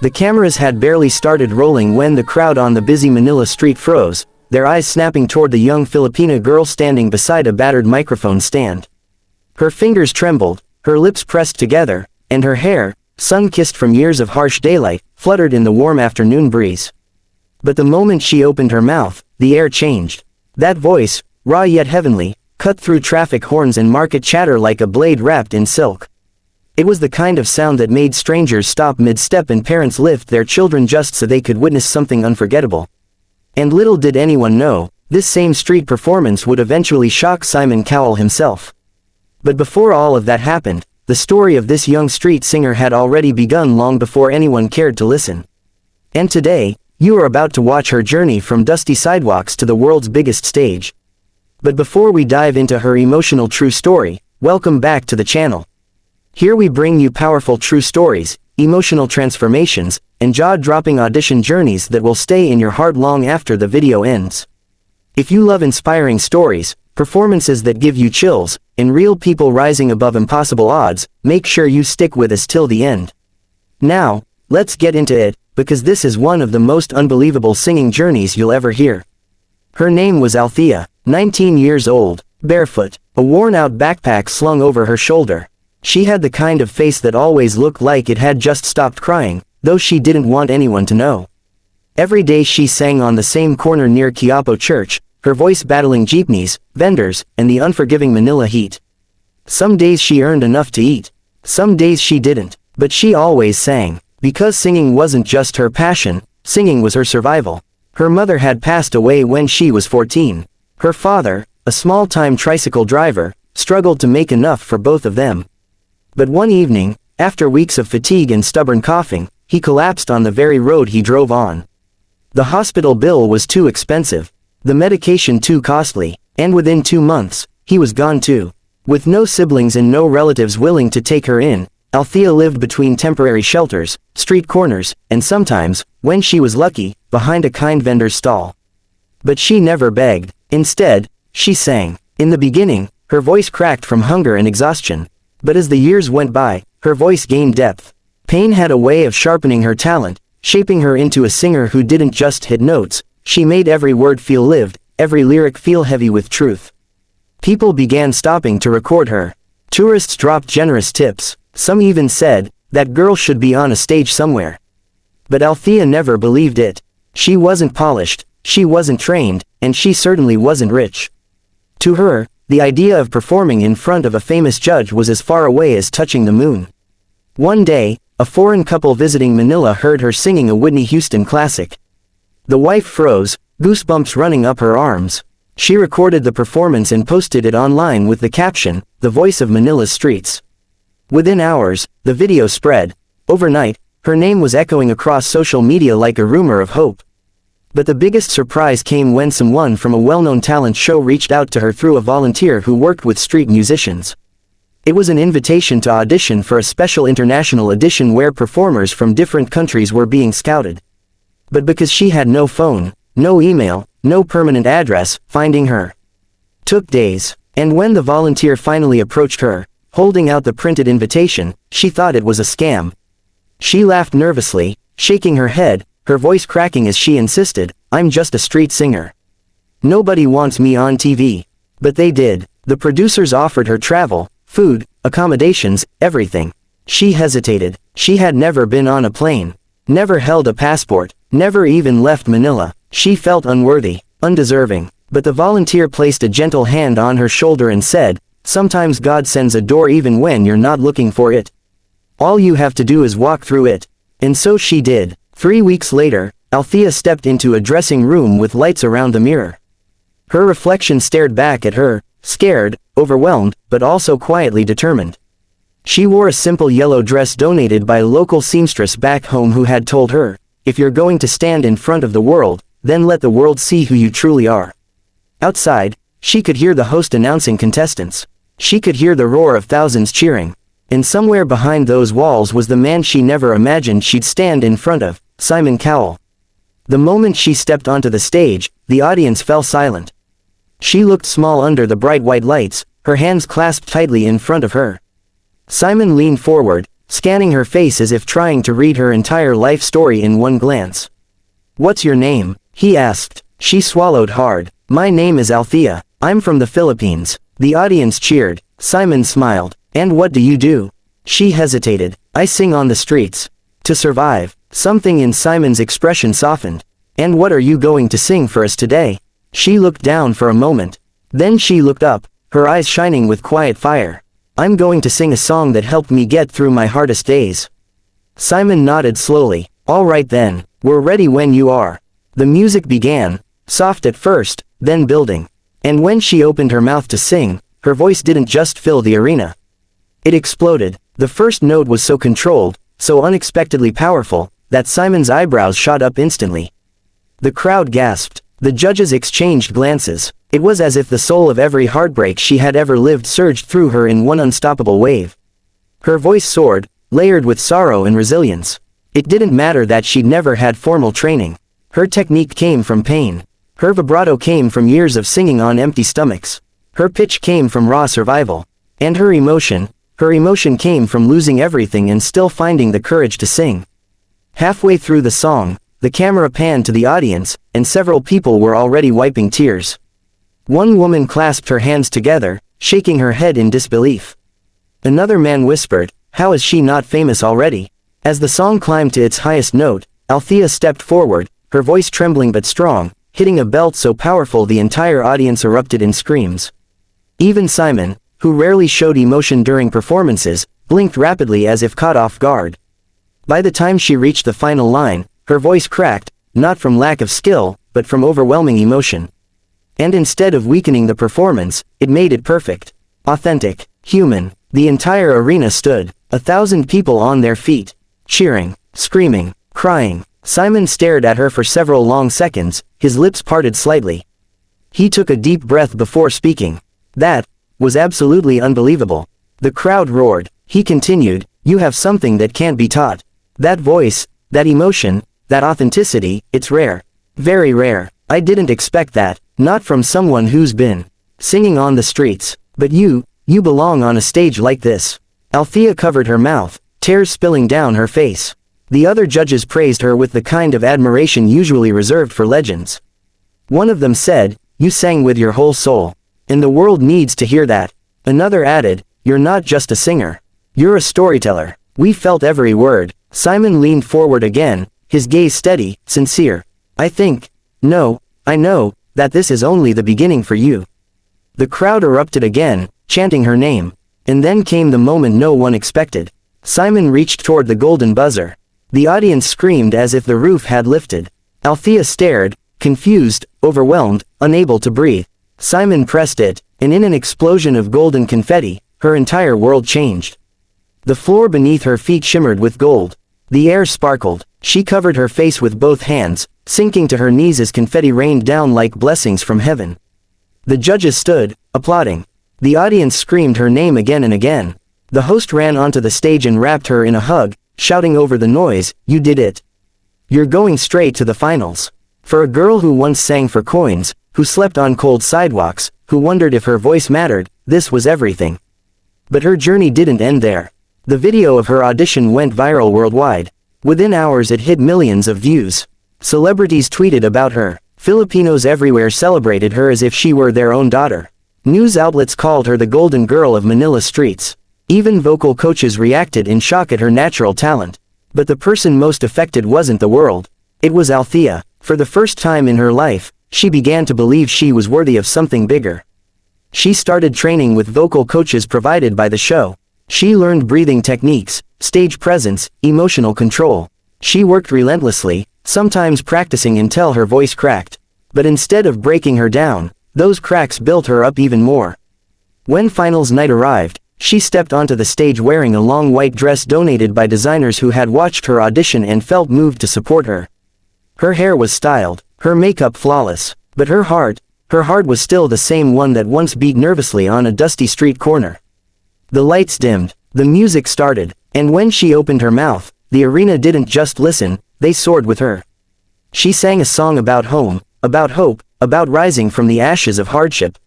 The cameras had barely started rolling when the crowd on the busy Manila street froze, their eyes snapping toward the young Filipina girl standing beside a battered microphone stand. Her fingers trembled, her lips pressed together, and her hair, sun-kissed from years of harsh daylight, fluttered in the warm afternoon breeze. But the moment she opened her mouth, the air changed. That voice, raw yet heavenly, cut through traffic horns and market chatter like a blade wrapped in silk. It was the kind of sound that made strangers stop mid-step and parents lift their children just so they could witness something unforgettable. And little did anyone know, this same street performance would eventually shock Simon Cowell himself. But before all of that happened, the story of this young street singer had already begun long before anyone cared to listen. And today, you are about to watch her journey from dusty sidewalks to the world's biggest stage. But before we dive into her emotional true story, welcome back to the channel. Here we bring you powerful true stories, emotional transformations, and jaw-dropping audition journeys that will stay in your heart long after the video ends. If you love inspiring stories, performances that give you chills, and real people rising above impossible odds, make sure you stick with us till the end. Now, let's get into it, because this is one of the most unbelievable singing journeys you'll ever hear. Her name was Althea, 19 years old, barefoot, a worn-out backpack slung over her shoulder. She had the kind of face that always looked like it had just stopped crying, though she didn't want anyone to know. Every day she sang on the same corner near Quiapo Church, her voice battling jeepneys, vendors, and the unforgiving Manila heat. Some days she earned enough to eat. Some days she didn't, but she always sang. Because singing wasn't just her passion, singing was her survival. Her mother had passed away when she was 14. Her father, a small-time tricycle driver, struggled to make enough for both of them. But one evening, after weeks of fatigue and stubborn coughing, he collapsed on the very road he drove on. The hospital bill was too expensive, the medication too costly, and within 2 months, he was gone too. With no siblings and no relatives willing to take her in, Althea lived between temporary shelters, street corners, and sometimes, when she was lucky, behind a kind vendor's stall. But she never begged. Instead, she sang. In the beginning, her voice cracked from hunger and exhaustion. But as the years went by, her voice gained depth. Pain had a way of sharpening her talent, shaping her into a singer who didn't just hit notes. She made every word feel lived, every lyric feel heavy with truth. People began stopping to record her. Tourists dropped generous tips. Some even said, that girl should be on a stage somewhere. But Althea never believed it. She wasn't polished, she wasn't trained, and she certainly wasn't rich. To her, the idea of performing in front of a famous judge was as far away as touching the moon. One day, a foreign couple visiting Manila heard her singing a Whitney Houston classic. The wife froze, goosebumps running up her arms. She recorded the performance and posted it online with the caption, "The Voice of Manila's Streets." Within hours, the video spread. Overnight, her name was echoing across social media like a rumor of hope. But the biggest surprise came when someone from a well-known talent show reached out to her through a volunteer who worked with street musicians. It was an invitation to audition for a special international edition where performers from different countries were being scouted. But because she had no phone, no email, no permanent address, finding her took days. And when the volunteer finally approached her, holding out the printed invitation, she thought it was a scam. She laughed nervously, shaking her head, her voice cracking as she insisted, "I'm just a street singer. Nobody wants me on TV." But they did. The producers offered her travel, food, accommodations, everything. She hesitated. She had never been on a plane, never held a passport, never even left Manila. She felt unworthy, undeserving. But the volunteer placed a gentle hand on her shoulder and said, "Sometimes God sends a door even when you're not looking for it. All you have to do is walk through it." And so she did. 3 weeks later, Althea stepped into a dressing room with lights around the mirror. Her reflection stared back at her, scared, overwhelmed, but also quietly determined. She wore a simple yellow dress donated by a local seamstress back home who had told her, "If you're going to stand in front of the world, then let the world see who you truly are." Outside, she could hear the host announcing contestants. She could hear the roar of thousands cheering. And somewhere behind those walls was the man she never imagined she'd stand in front of, Simon Cowell. The moment she stepped onto the stage, the audience fell silent. She looked small under the bright white lights, her hands clasped tightly in front of her. Simon leaned forward, scanning her face as if trying to read her entire life story in one glance. "What's your name?" he asked. She swallowed hard. "My name is Althea. I'm from the Philippines." The audience cheered. Simon smiled. "And what do you do?" She hesitated. "I sing on the streets. To survive." Something in Simon's expression softened. "And what are you going to sing for us today?" She looked down for a moment. Then she looked up, her eyes shining with quiet fire. "I'm going to sing a song that helped me get through my hardest days." Simon nodded slowly. "All right then, we're ready when you are." The music began, soft at first, then building. And when she opened her mouth to sing, her voice didn't just fill the arena. It exploded. The first note was so controlled, so unexpectedly powerful, that Simon's eyebrows shot up instantly. The crowd gasped. The judges exchanged glances. It was as if the soul of every heartbreak she had ever lived surged through her in one unstoppable wave. Her voice soared, layered with sorrow and resilience. It didn't matter that she'd never had formal training. Her technique came from pain. Her vibrato came from years of singing on empty stomachs. Her pitch came from raw survival. And her emotion came from losing everything and still finding the courage to sing. Halfway through the song, the camera panned to the audience, and several people were already wiping tears. One woman clasped her hands together, shaking her head in disbelief. Another man whispered, "How is she not famous already?" As the song climbed to its highest note, Althea stepped forward, her voice trembling but strong, hitting a belt so powerful the entire audience erupted in screams. Even Simon, who rarely showed emotion during performances, blinked rapidly as if caught off guard. By the time she reached the final line, her voice cracked, not from lack of skill, but from overwhelming emotion. And instead of weakening the performance, it made it perfect. Authentic, human. The entire arena stood, 1,000 people on their feet, cheering, screaming, crying. Simon stared at her for several long seconds, his lips parted slightly. He took a deep breath before speaking. "That was absolutely unbelievable." The crowd roared. He continued, "You have something that can't be taught. That voice, that emotion, that authenticity, it's rare. Very rare. I didn't expect that, not from someone who's been singing on the streets. But you belong on a stage like this." Althea covered her mouth, tears spilling down her face. The other judges praised her with the kind of admiration usually reserved for legends. One of them said, "You sang with your whole soul. And the world needs to hear that." Another added, "You're not just a singer. You're a storyteller." We felt every word. Simon leaned forward again, his gaze steady, sincere. I know, that this is only the beginning for you." The crowd erupted again, chanting her name. And then came the moment no one expected. Simon reached toward the golden buzzer. The audience screamed as if the roof had lifted. Althea stared, confused, overwhelmed, unable to breathe. Simon pressed it, and in an explosion of golden confetti, her entire world changed. The floor beneath her feet shimmered with gold. The air sparkled. She covered her face with both hands, sinking to her knees as confetti rained down like blessings from heaven. The judges stood, applauding. The audience screamed her name again and again. The host ran onto the stage and wrapped her in a hug, shouting over the noise, "You did it. You're going straight to the finals." For a girl who once sang for coins, who slept on cold sidewalks, who wondered if her voice mattered, this was everything. But her journey didn't end there. The video of her audition went viral worldwide. Within hours it hit millions of views. Celebrities tweeted about her. Filipinos everywhere celebrated her as if she were their own daughter. News outlets called her the golden girl of Manila streets. Even vocal coaches reacted in shock at her natural talent. But the person most affected wasn't the world. It was Althea. For the first time in her life, she began to believe she was worthy of something bigger. She started training with vocal coaches provided by the show. She learned breathing techniques, stage presence, emotional control. She worked relentlessly, sometimes practicing until her voice cracked. But instead of breaking her down, those cracks built her up even more. When finals night arrived, she stepped onto the stage wearing a long white dress donated by designers who had watched her audition and felt moved to support her. Her hair was styled, her makeup flawless, but her heart was still the same one that once beat nervously on a dusty street corner. The lights dimmed, the music started, and when she opened her mouth, the arena didn't just listen, they soared with her. She sang a song about home, about hope, about rising from the ashes of hardship.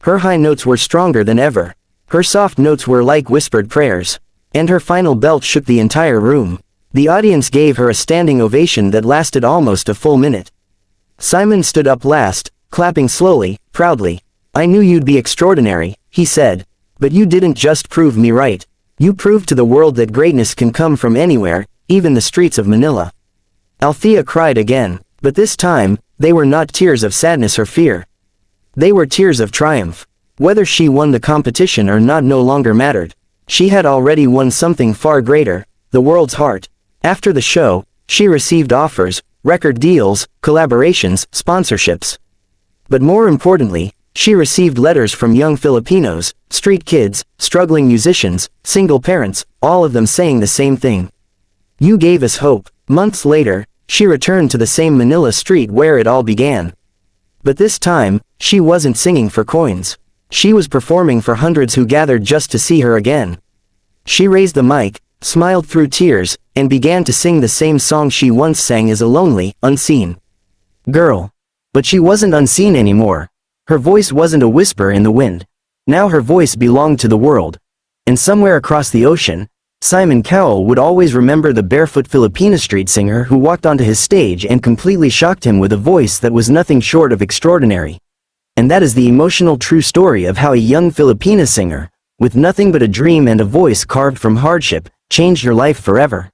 Her high notes were stronger than ever. Her soft notes were like whispered prayers. And her final belt shook the entire room. The audience gave her a standing ovation that lasted almost a full minute. Simon stood up last, clapping slowly, proudly. "I knew you'd be extraordinary," he said. "But you didn't just prove me right. You proved to the world that greatness can come from anywhere, even the streets of Manila." Althea cried again, but this time, they were not tears of sadness or fear. They were tears of triumph. Whether she won the competition or not no longer mattered. She had already won something far greater, the world's heart. After the show, she received offers, record deals, collaborations, sponsorships. But more importantly, she received letters from young Filipinos, street kids, struggling musicians, single parents, all of them saying the same thing. "You gave us hope." Months later, she returned to the same Manila street where it all began. But this time, she wasn't singing for coins. She was performing for hundreds who gathered just to see her again. She raised the mic, smiled through tears, and began to sing the same song she once sang as a lonely, unseen girl. But she wasn't unseen anymore. Her voice wasn't a whisper in the wind. Now her voice belonged to the world. And somewhere across the ocean, Simon Cowell would always remember the barefoot Filipina street singer who walked onto his stage and completely shocked him with a voice that was nothing short of extraordinary. And that is the emotional true story of how a young Filipina singer, with nothing but a dream and a voice carved from hardship, changed her life forever.